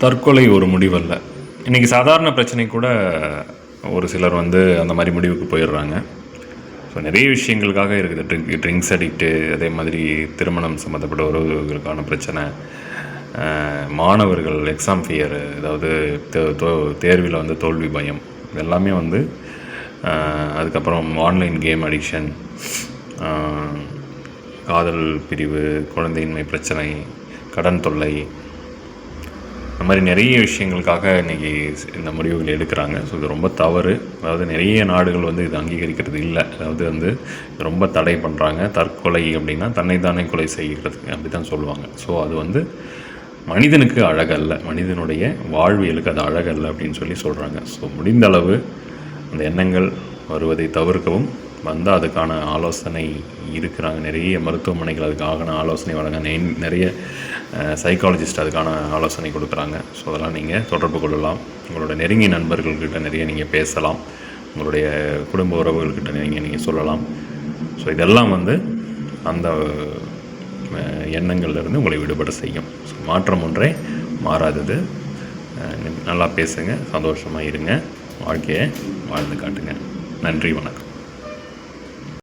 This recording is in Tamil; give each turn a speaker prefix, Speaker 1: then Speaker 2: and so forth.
Speaker 1: தற்கொலை ஒரு முடிவல்ல. இன்றைக்கி சாதாரண பிரச்சனை கூட ஒரு சிலர் வந்து அந்த மாதிரி முடிவுக்கு போயிடுறாங்க. ஸோ நிறைய விஷயங்களுக்காக இருக்குது. ட்ரிங்க்ஸ் அடிக்ட்டு, அதே மாதிரி திருமணம் சம்மந்தப்பட்ட உறவுகளுக்கான பிரச்சனை, மாணவர்கள் எக்ஸாம் ஃபியரு, அதாவது தேர்வில் வந்து தோல்வி பயம், இதெல்லாமே வந்து அதுக்கப்புறம் ஆன்லைன் கேம் அடிக்ஷன், காதல் பிரிவு, குழந்தையின்மை பிரச்சனை, கடன் தொல்லை, இந்த மாதிரி நிறைய விஷயங்களுக்காக இன்றைக்கி இந்த முடிவுகள் எடுக்கிறாங்க. ஸோ இது ரொம்ப தவறு. அதாவது நிறைய நாடுகள் வந்து இது அங்கீகரிக்கிறது இல்லை. அதாவது வந்து ரொம்ப தடை பண்ணுறாங்க. தற்கொலை அப்படின்னா தன்னைத்தானே கொலை செய்கிறதுக்கு அப்படி தான் சொல்லுவாங்க. ஸோ அது வந்து மனிதனுக்கு அழகல்ல, மனிதனுடைய வாழ்வியலுக்கு அது அழகல்ல அப்படின்னு சொல்லி சொல்கிறாங்க. ஸோ முடிந்த அளவு அந்த எண்ணங்கள் வருவதை தவிர்க்கவும், வந்தால் அதுக்கான ஆலோசனை இருக்கிறாங்க. நிறைய மருத்துவமனைகள் அதுக்கான ஆலோசனை வழங்க, நிறைய சைக்காலஜிஸ்ட் அதுக்கான ஆலோசனை கொடுக்குறாங்க. ஸோ அதெல்லாம் நீங்கள் தொடர்பு கொள்ளலாம். உங்களோட நெருங்கிய நண்பர்கள்கிட்ட நிறைய நீங்கள் பேசலாம். உங்களுடைய குடும்ப உறவுகள்கிட்ட நீங்கள் சொல்லலாம். ஸோ இதெல்லாம் வந்து அந்த எண்ணங்கள்லேருந்து உங்களை விடுபட செய்யும். ஸோ மாற்றம் ஒன்றே மாறாதது. நல்லா பேசுங்க, சந்தோஷமாக இருங்க, வாழ்க்கையை வாழ்ந்து காட்டுங்க. நன்றி, வணக்கம்.